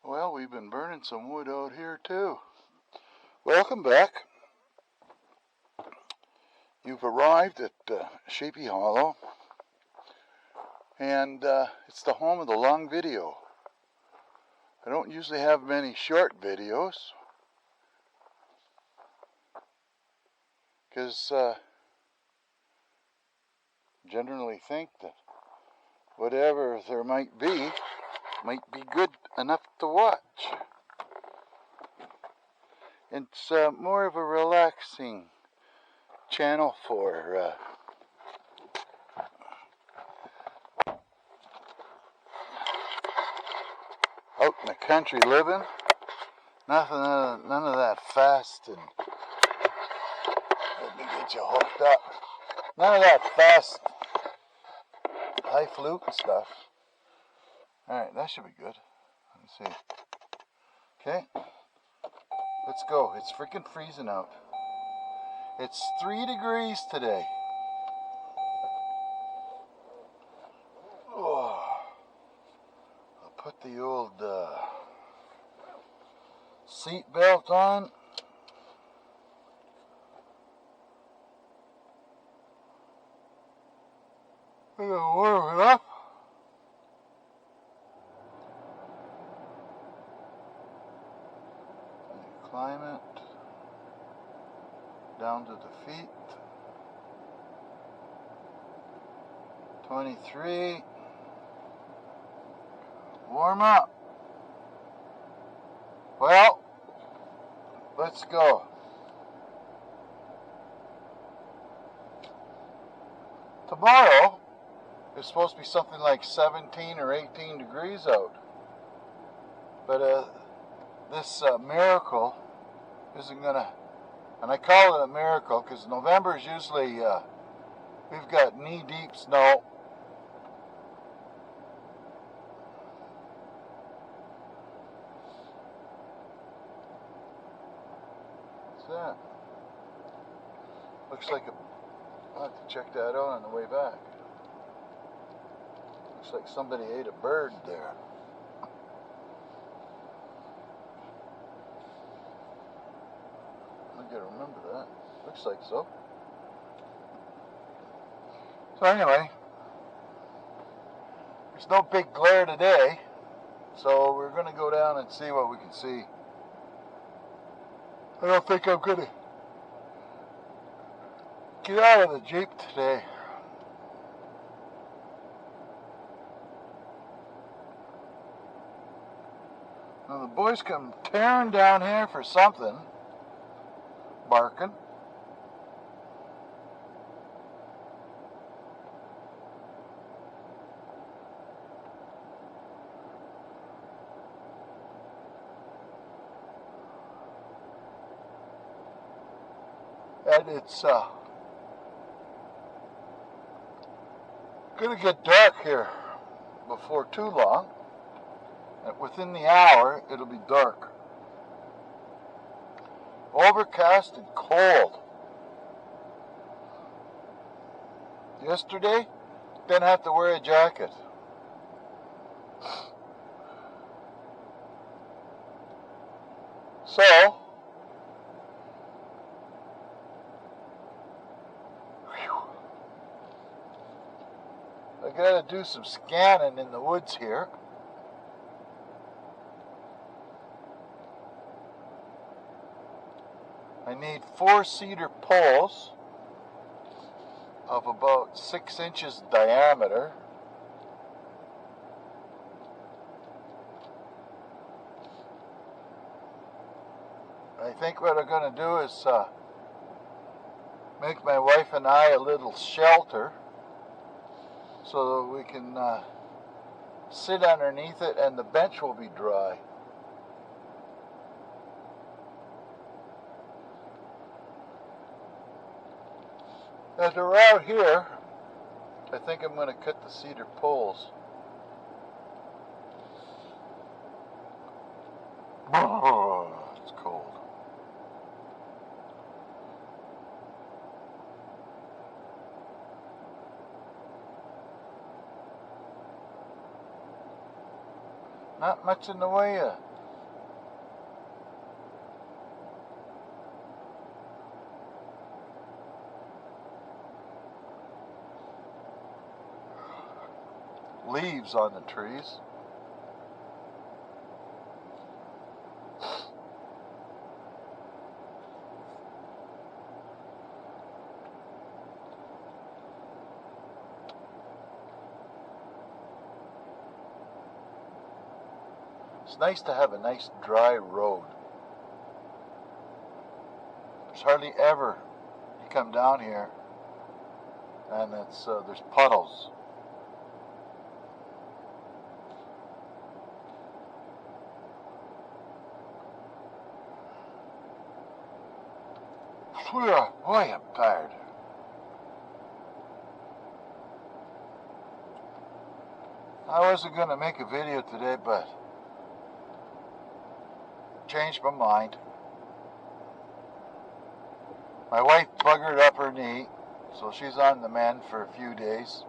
Well, we've been burning some wood out here too. Welcome back. You've arrived at Sheepy Hollow, and it's the home of the long video. I don't usually have many short videos because generally think that whatever there might be good enough to watch. It's more of a relaxing channel for out in the country living. None of that fast and let me get you hooked up. None of that fast highfalutin stuff. Alright, that should be good. Let me see. Okay. Let's go. It's freaking freezing out. It's 3 degrees today. Oh. I'll put the old seat belt on. I'm gonna warm it up. Climb it down to the feet. 23. Warm up. Well, let's go. Tomorrow is supposed to be something like 17 or 18 degrees out. But this miracle isn't gonna, and I call it a miracle because November is usually, we've got knee-deep snow. What's that? Looks like I'll have to check that out on the way back. Looks like somebody ate a bird there. I gotta remember that. Looks like so. So anyway, there's no big glare today, so we're gonna go down and see what we can see. I don't think I'm gonna get out of the Jeep today. Now the boys come tearing down here for something. Barking. And it's gonna get dark here before too long. And within the hour, it'll be dark. Overcast and cold. Yesterday, didn't have to wear a jacket. So, I gotta do some scanning in the woods here. I need 4 cedar poles of about 6 inches diameter. I think what I'm going to do is make my wife and I a little shelter so that we can sit underneath it and the bench will be dry. And around here, I think I'm going to cut the cedar poles. It's cold. Not much in the way of leaves on the trees. It's nice to have a nice dry road. There's hardly ever you come down here and there's puddles. Boy, I'm tired. I wasn't going to make a video today, but changed my mind. My wife buggered up her knee, so she's on the mend for a few days.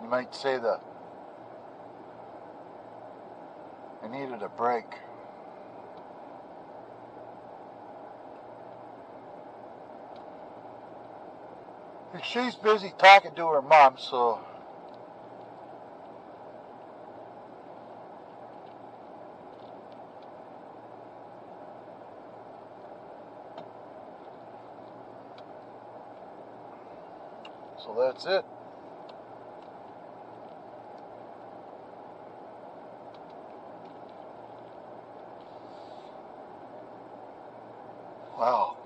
You might say that I needed a break. She's busy talking to her mom, so that's it. Wow.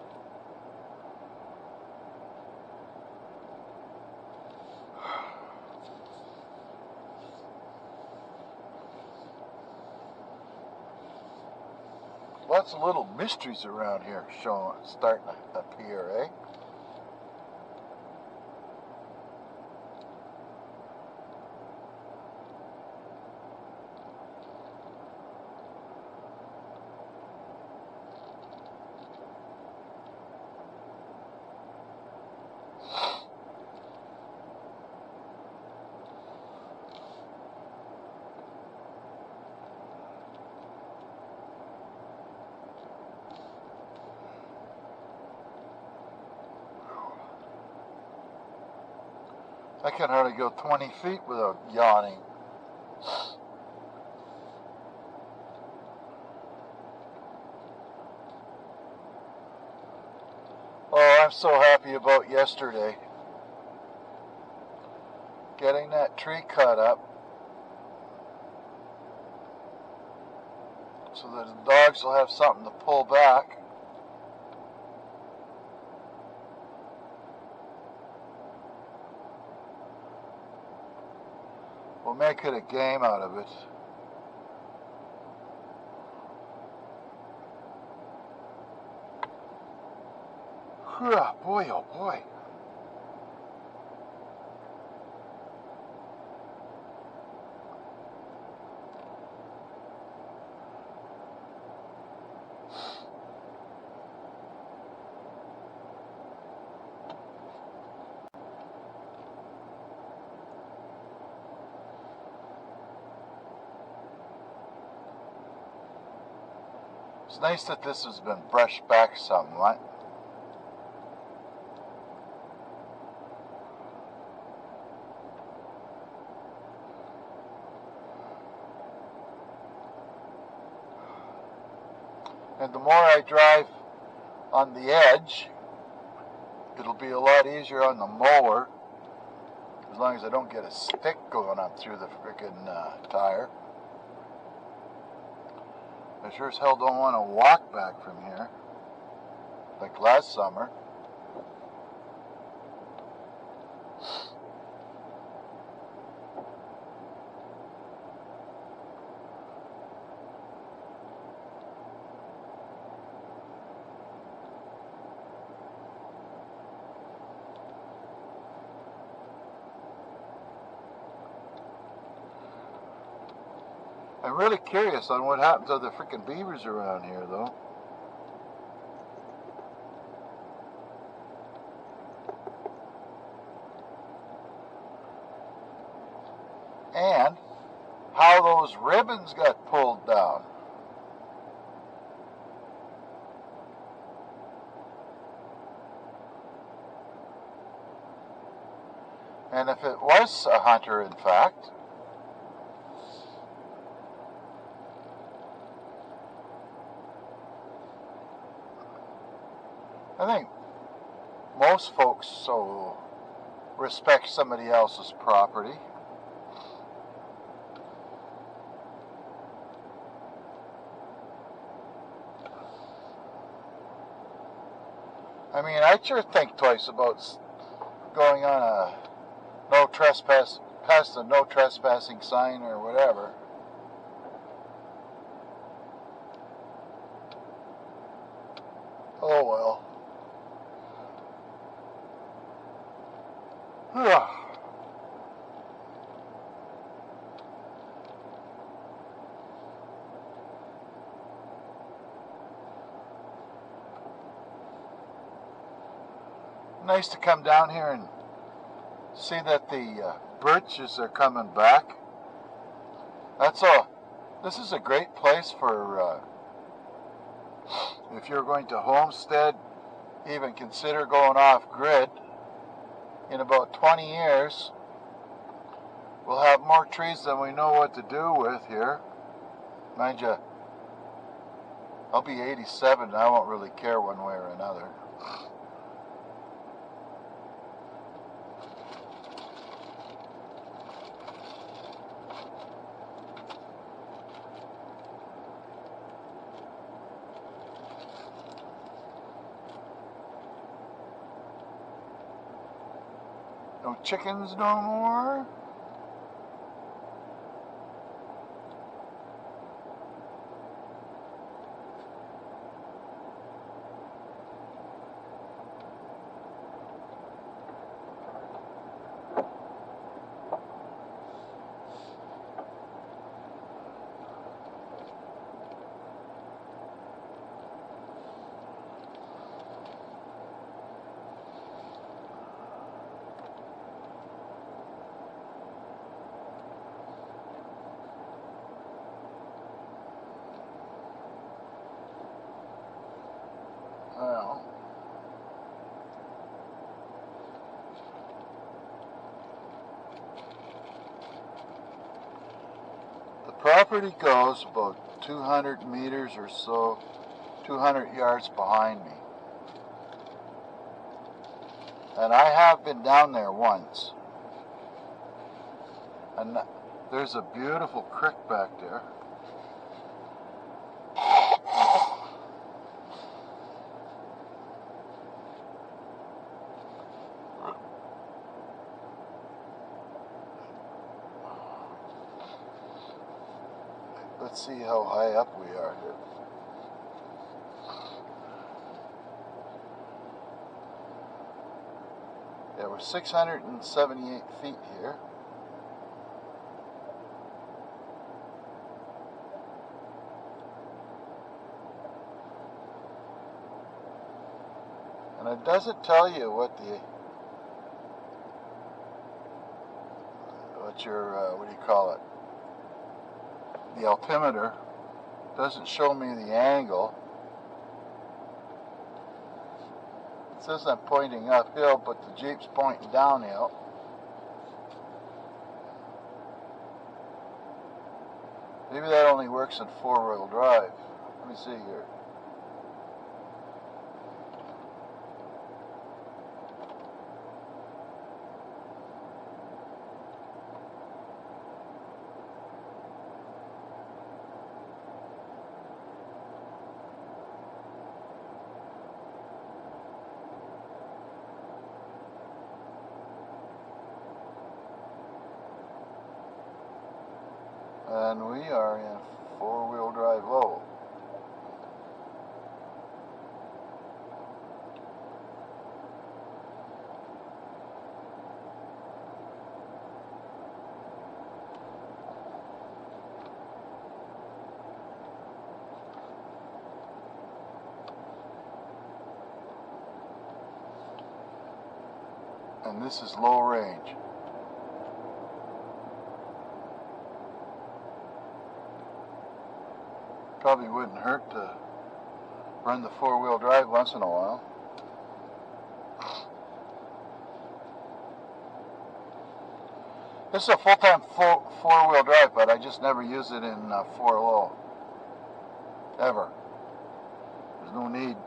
Lots of little mysteries around here starting up here, eh? I can hardly go 20 feet without yawning. Oh, I'm so happy about yesterday. Getting that tree cut up so that the dogs will have something to pull back. We'll make it a game out of it. Boy, oh boy. It's nice that this has been brushed back somewhat. And the more I drive on the edge, it'll be a lot easier on the mower, as long as I don't get a stick going up through the frickin' tire. I sure as hell don't want to walk back from here, like last summer. I'm really curious on what happens to the freaking beavers around here, though. And how those ribbons got pulled down. And if it was a hunter, in fact, I think most folks so respect somebody else's property. I mean, I sure think twice about going on a no trespass, past the no trespassing sign or whatever. Oh well. Nice to come down here and see that the birches are coming back. That's all. This is a great place for if you're going to homestead, even consider going off grid. In about 20 years, we'll have more trees than we know what to do with here. Mind you, I'll be 87 and I won't really care one way or another. No chickens no more. Well, the property goes about 200 meters or so, 200 yards behind me. And I have been down there once. And there's a beautiful creek back there. Let's see how high up we are here. Yeah, we're 678 feet here. And it doesn't tell you what your what do you call it? The altimeter doesn't show me the angle. It says I'm pointing uphill, but the Jeep's pointing downhill. Maybe that only works in four-wheel drive. Let me see here. And we are in four-wheel drive low. And this is low range. Probably wouldn't hurt to run the four-wheel drive once in a while. This is a full-time four-wheel drive, but I just never use it in 4-low. Ever. There's no need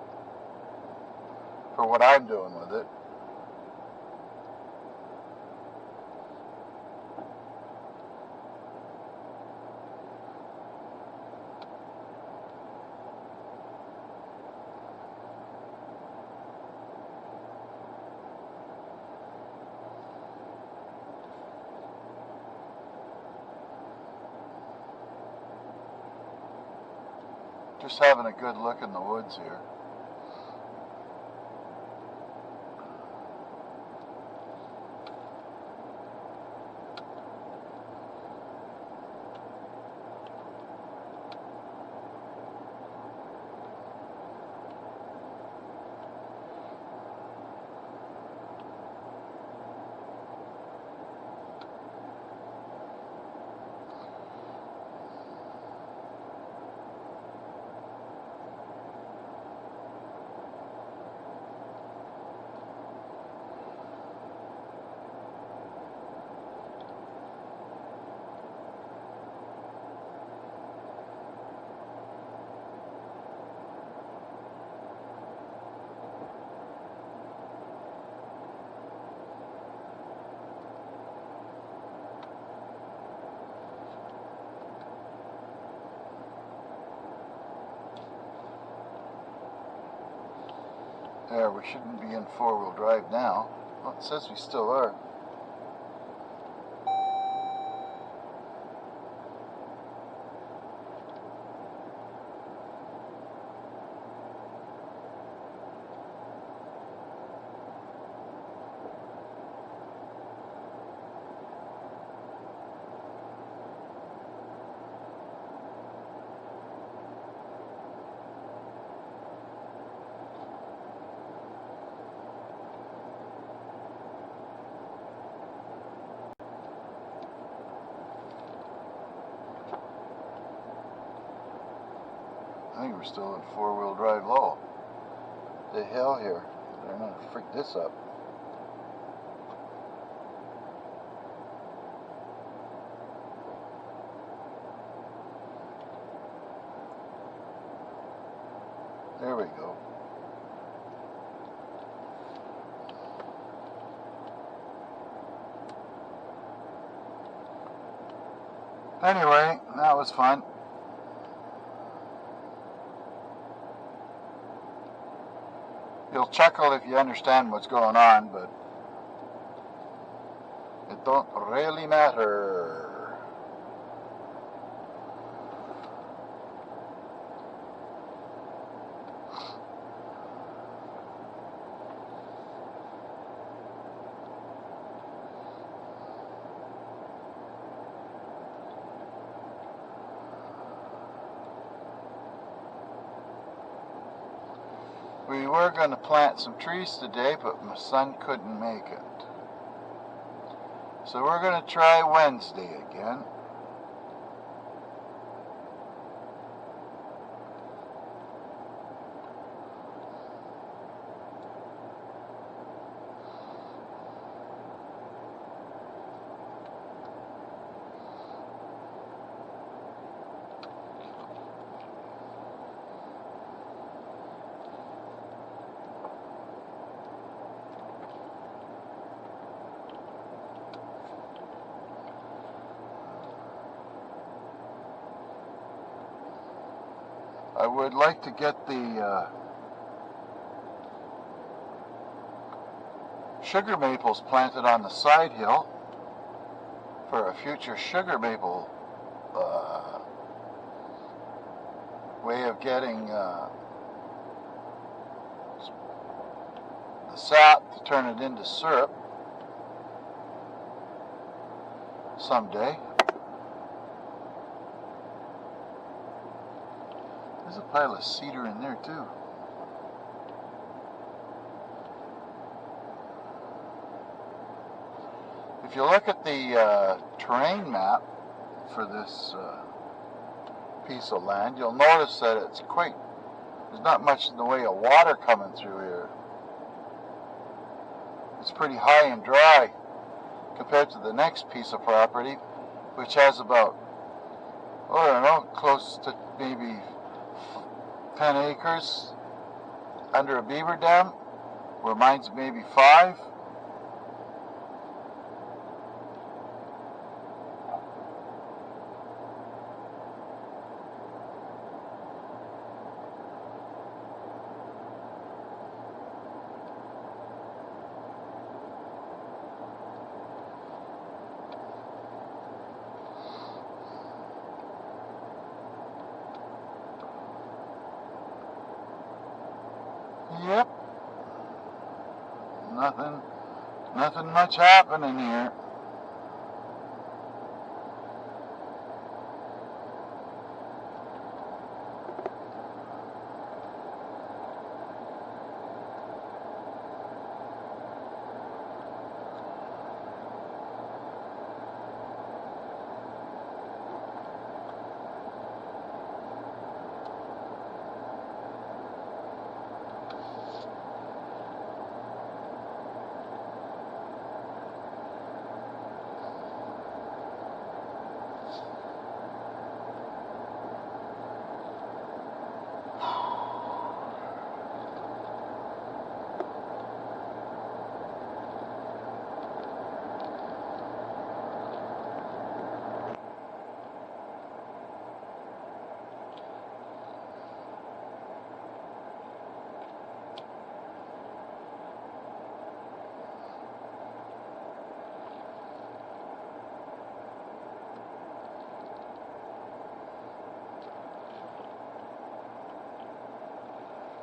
for what I'm doing with it. Just having a good look in the woods here. There, we shouldn't be in four-wheel drive now. Well, it says we still are. I think we're still in four-wheel drive low. The hell here. They're gonna freak this up. There we go. Anyway, that was fun. You'll chuckle if you understand what's going on, but it don't really matter. We were going to plant some trees today, but my son couldn't make it. So we're going to try Wednesday again. I would like to get the sugar maples planted on the side hill for a future sugar maple way of getting the sap to turn it into syrup someday. There's a pile of cedar in there too. If you look at the terrain map for this piece of land, you'll notice that there's not much in the way of water coming through here. It's pretty high and dry compared to the next piece of property, which has about, I don't know, close to maybe 10 acres under a beaver dam, where mine's maybe 5. Yep. Nothing much happening here.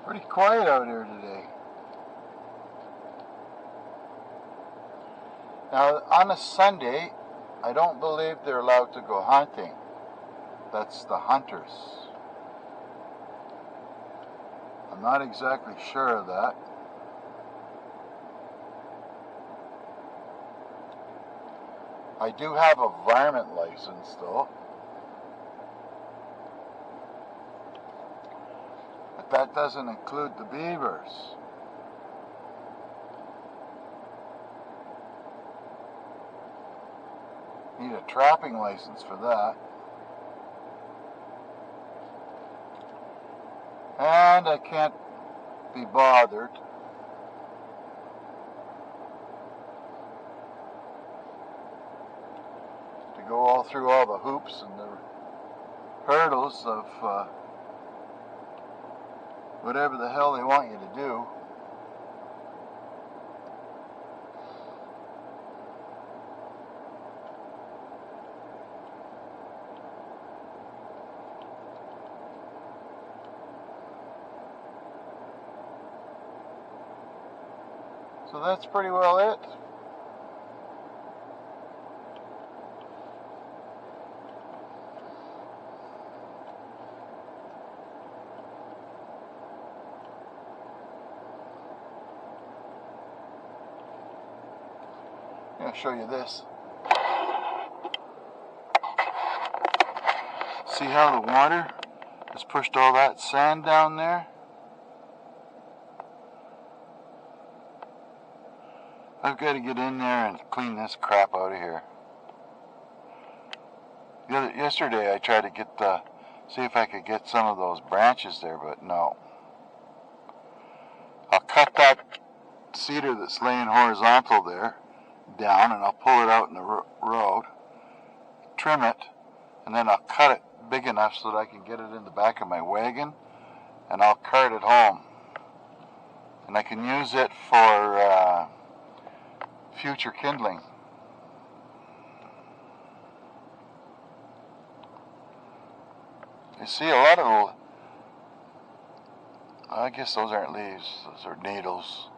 Pretty quiet out here today. Now, on a Sunday, I don't believe they're allowed to go hunting. That's the hunters. I'm not exactly sure of that. I do have a varmint license though. But that doesn't include the beavers. Need a trapping license for that. And I can't be bothered to go all through all the hoops and the hurdles of whatever the hell they want you to do. So that's pretty well it. I'm going to show you this. See how the water has pushed all that sand down there? I've got to get in there and clean this crap out of here. Yesterday I tried to see if I could get some of those branches there, but no. I'll cut that cedar that's laying horizontal there down, and I'll pull it out in the road, trim it, and then I'll cut it big enough so that I can get it in the back of my wagon, and I'll cart it home. And I can use it for future kindling. You see a lot of, I guess those aren't leaves, those are needles.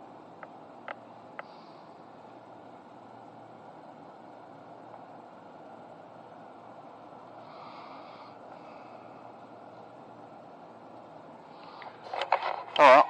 Oh well.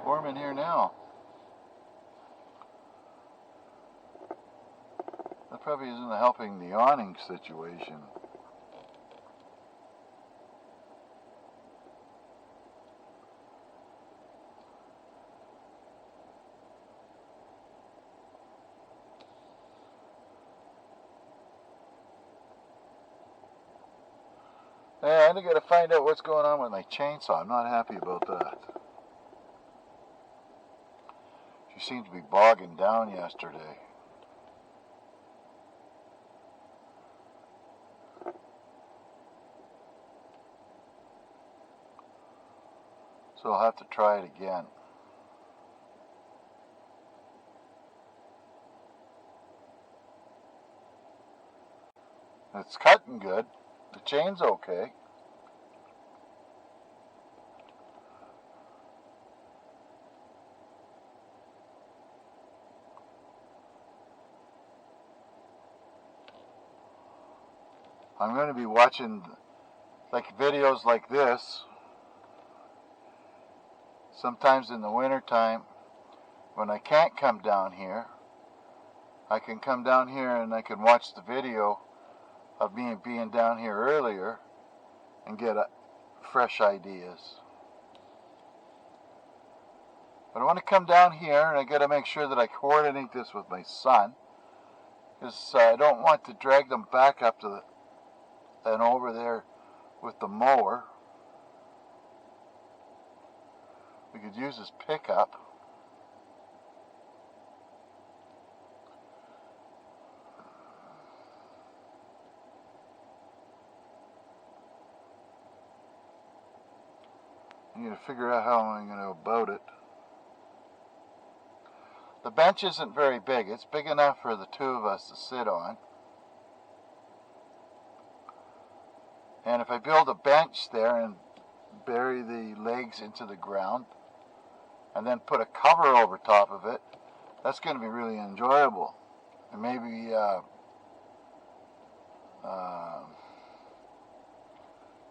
warm in here now. That probably isn't helping the awning situation. Yeah, I got to find out what's going on with my chainsaw. I'm not happy about that. She seemed to be bogging down yesterday. So I'll have to try it again. It's cutting good. The chain's okay. I'm going to be watching videos like this sometimes in the winter time when I can't come down here. I can come down here and I can watch the video of me being down here earlier and get fresh ideas. But I want to come down here and I got to make sure that I coordinate this with my son, because I don't want to drag them back up to and over there with the mower. We could use his pickup. I need to figure out how I'm going to go about it. The bench isn't very big. It's big enough for the two of us to sit on. And if I build a bench there and bury the legs into the ground and then put a cover over top of it, that's going to be really enjoyable. And maybe a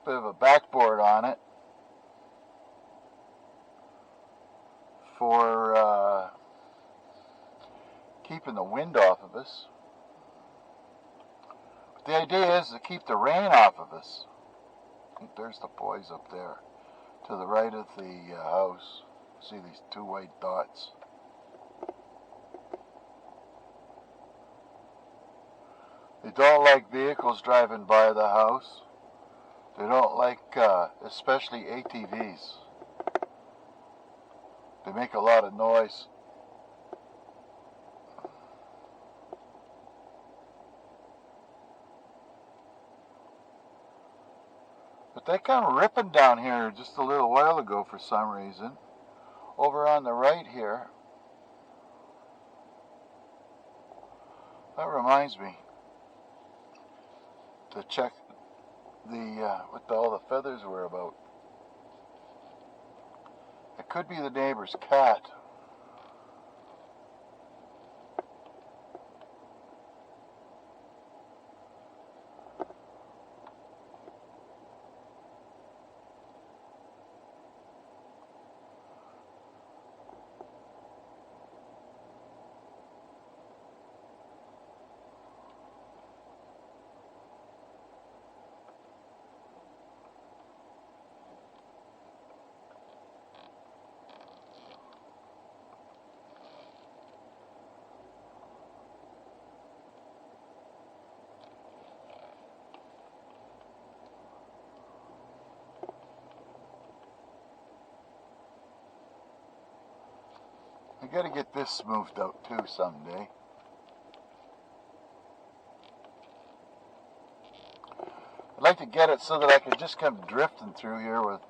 bit of a backboard on it for keeping the wind off of us. But the idea is to keep the rain off of us. I think there's the boys up there to the right of the house. See these two white dots? They don't like vehicles driving by the house. They don't like, especially ATVs. They make a lot of noise. But they come ripping down here just a little while ago for some reason. Over on the right here. That reminds me to check what all the feathers were about. It could be the neighbor's cat. I gotta get this smoothed out too someday. I'd like to get it so that I can just come drifting through here with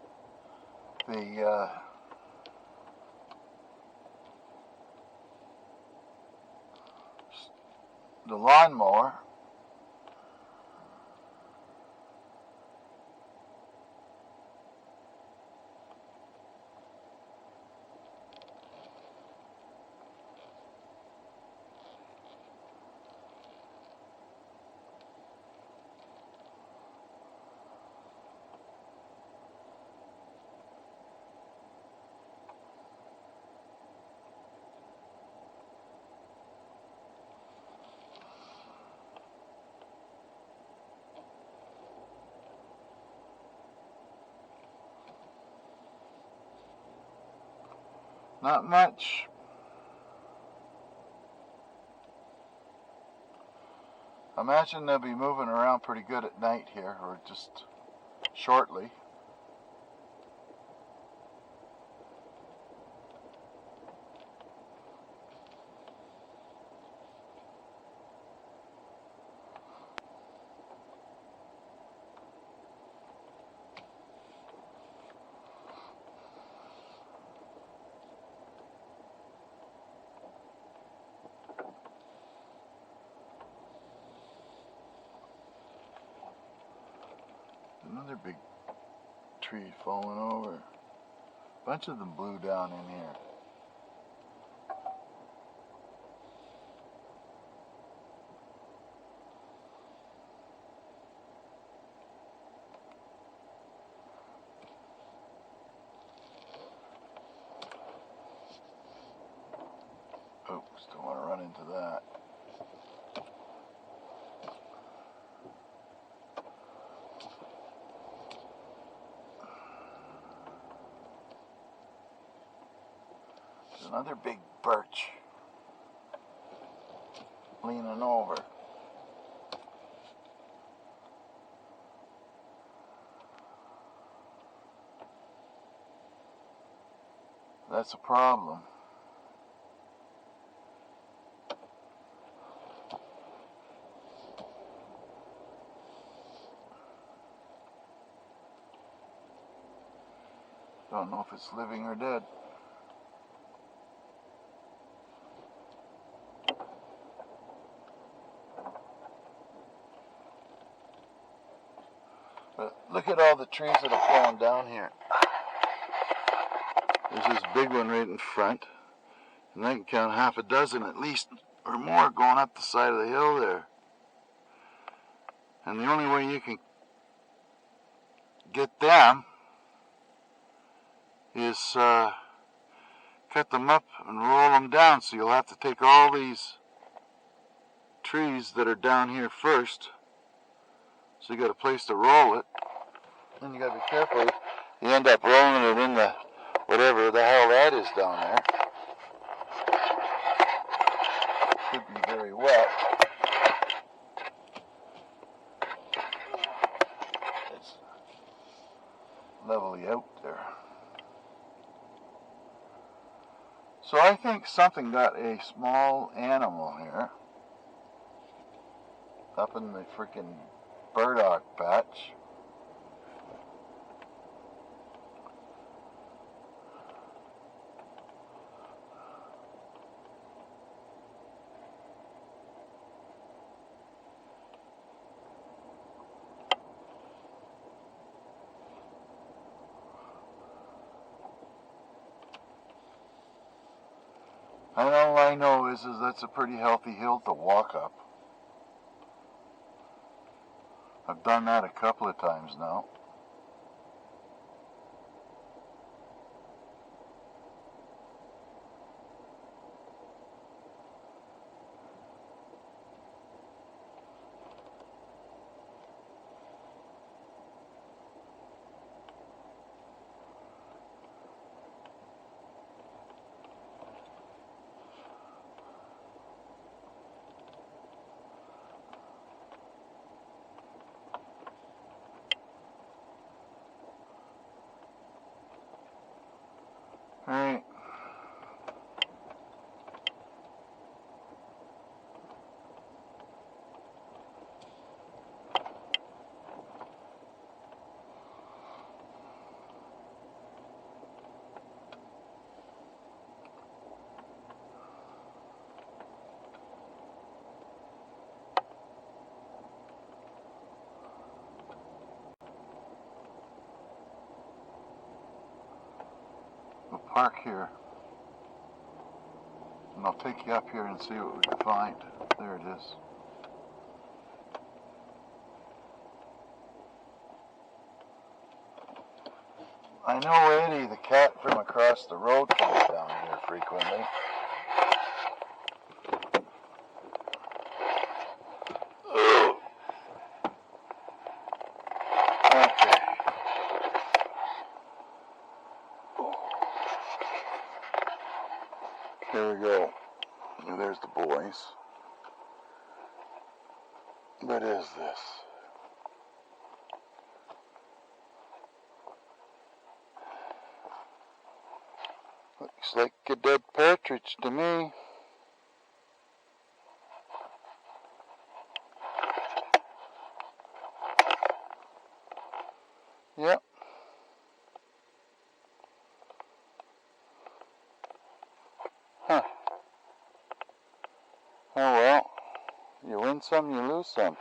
the lawnmower. Not much. I imagine they'll be moving around pretty good at night here, or just shortly. Another big tree falling over. A bunch of them blew down in here. Oops, don't want to run into that. Another big birch leaning over. That's a problem. Don't know if it's living or dead. But look at all the trees that are falling down here. There's this big one right in front, and I can count half a dozen at least, or more, going up the side of the hill there. And the only way you can get them is cut them up and roll them down. So you'll have to take all these trees that are down here first. So you got a place to roll it. Then you got to be careful. You end up rolling it in the whatever the hell that is down there. Could be very wet. It's levelly out there. So I think something got a small animal here up in the freaking burdock patch. And all I know is that's a pretty healthy hill to walk up. I've done that a couple of times now. Alright. We'll park here. And I'll take you up here and see what we can find. There it is. I know Eddie, the cat from across the road, comes down here frequently. Okay. go. There's the boys. What is this? Looks like a dead partridge to me. Yep. Huh. Oh well. You win some, you lose some.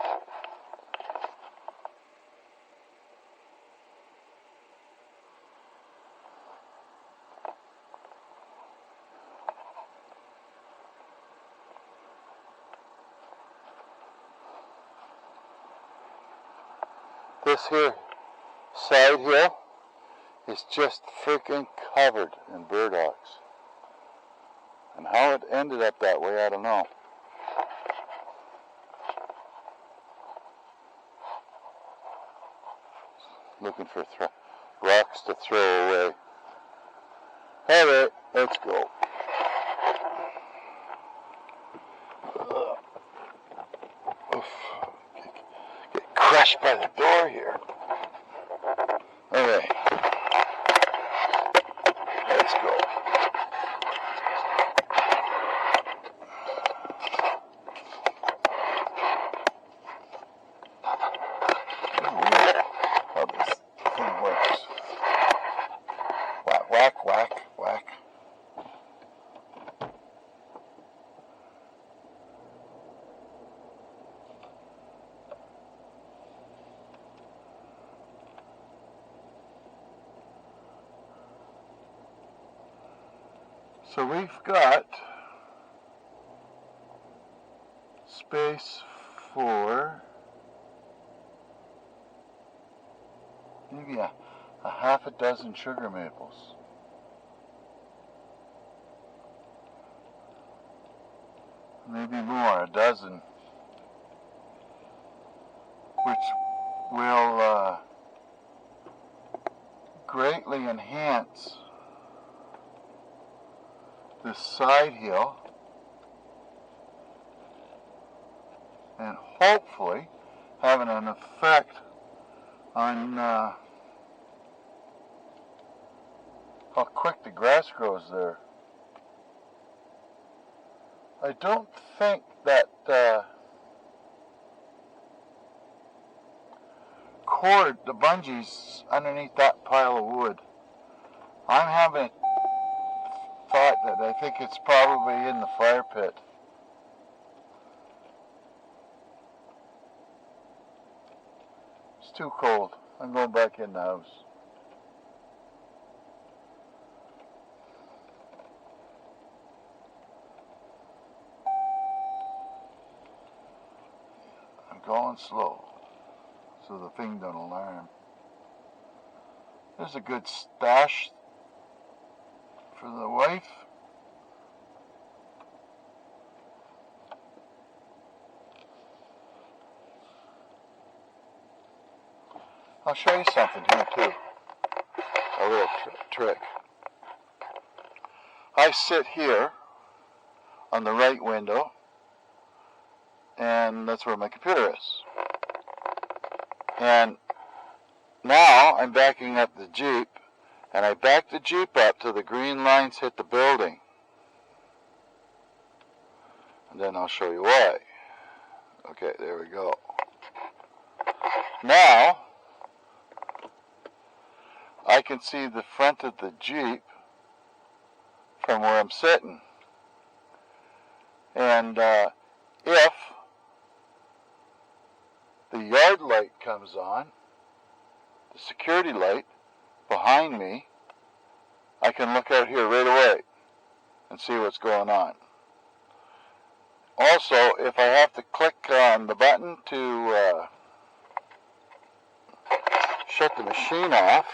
This here side hill is just freaking covered in burdocks. And how it ended up that way, I don't know. Looking for rocks to throw away. Alright, let's go. Oof. Get crushed by the door here. Okay. Let's go. How this thing works. Whack, whack, whack, whack. So we've got space for maybe a half a dozen sugar maples. Maybe more, a dozen, which will greatly enhance this side hill and hopefully having an effect on how quick the grass grows there. I don't think that cord, the bungee's underneath that pile of wood. I'm having a thought that I think it's probably in the fire pit. It's too cold. I'm going back in the house. I'm going slow so the thing don't alarm. There's a good stash for the wife. I'll show you something here too. A little trick. I sit here on the right window, and that's where my computer is. And now I'm backing up the Jeep, and I back the Jeep up till the green lines hit the building. And then I'll show you why. Okay, there we go. Now, I can see the front of the Jeep from where I'm sitting. And if the yard light comes on, the security light behind me, I can look out here right away and see what's going on. Also, if I have to click on the button to shut the machine off,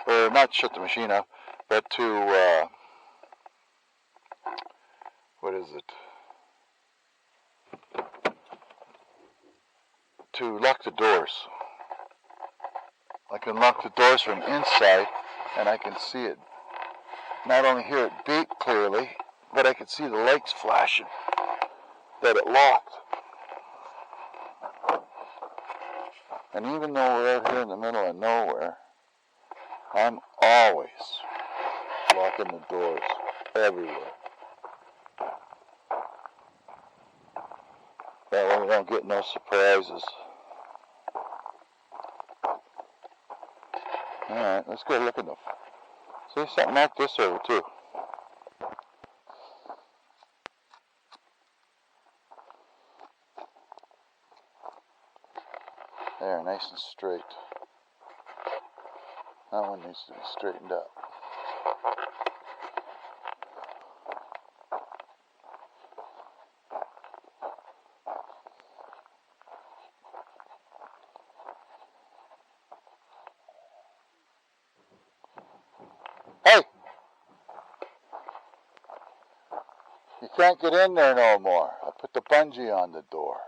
or not shut the machine off, but to, what is it? To lock the doors. I can lock the doors from inside and I can see it not only hear it beep clearly, but I could see the lights flashing that it locked. And even though we're out here in the middle of nowhere, I'm always locking the doors everywhere. That way we don't get no surprises. Alright, let's go look at them. See, something like this over too. There, nice and straight. That one needs to be straightened up. Hey! You can't get in there no more. I put the bungee on the door.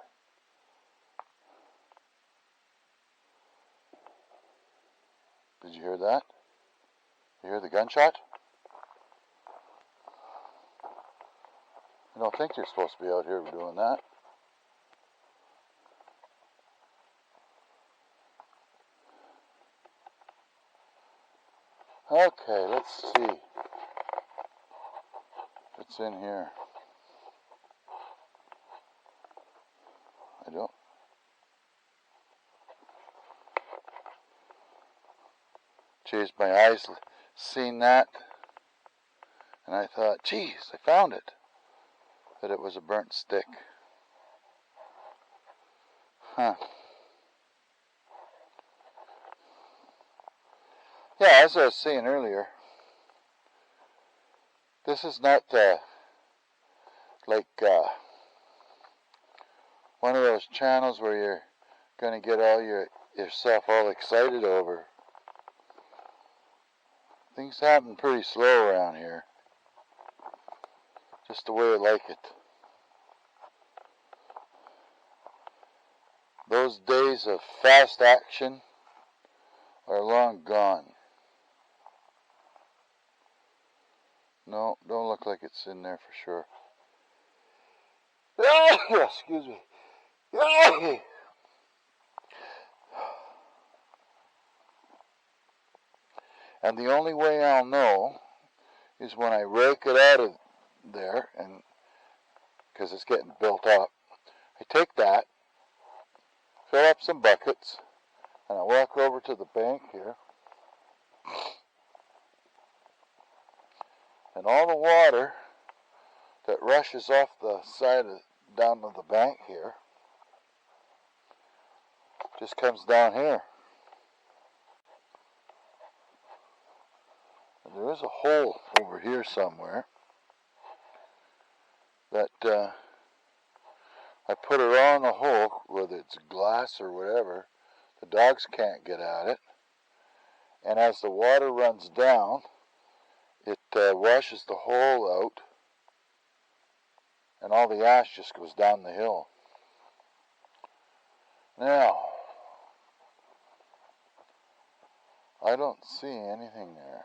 Did you hear that? You hear the gunshot? I don't think you're supposed to be out here doing that. Okay, let's see what's in here. I don't. Geez, my eyes seen that, and I thought, geez, I found it. That it was a burnt stick. Huh. Yeah, as I was saying earlier, this is not like one of those channels where you're going to get all yourself all excited over. Things happen pretty slow around here. Just the way I like it. Those days of fast action are long gone. No, don't look like it's in there for sure. Excuse me. And the only way I'll know is when I rake it out of there, and because it's getting built up. I take that, fill up some buckets, and I walk over to the bank here, and all the water that rushes off the side down to the bank here just comes down here. And there is a hole over here somewhere that I put around the hole, whether it's glass or whatever. The dogs can't get at it. And as the water runs down, it washes the hole out, and all the ash just goes down the hill. Now, I don't see anything there.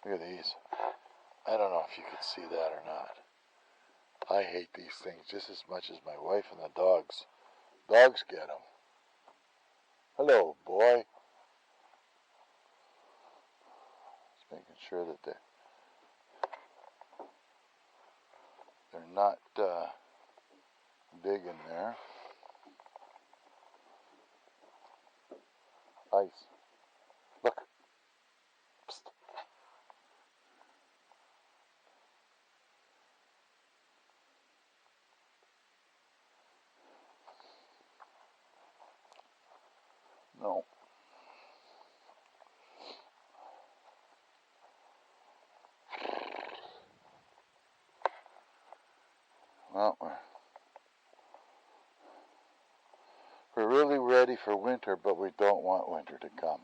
Look at these. I don't know if you could see that or not. I hate these things just as much as my wife and the dogs. Dogs get them. Hello, boy. Just making sure that they're not big in there. Ice. Look. Psst. No. Well, we're really ready for winter, but we don't want winter to come.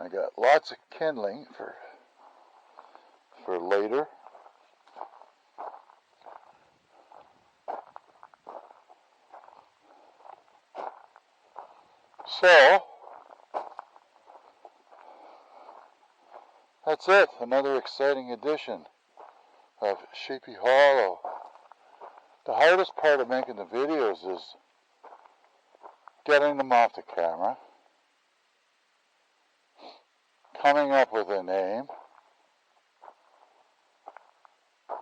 I got lots of kindling for later. So, that's it. Another exciting edition of Sheepy Hollow. The hardest part of making the videos is getting them off the camera, coming up with a name,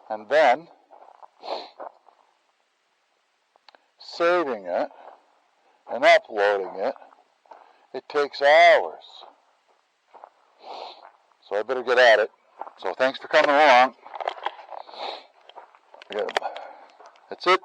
and then saving it and uploading it. It takes hours. So I better get at it. So thanks for coming along. That's it.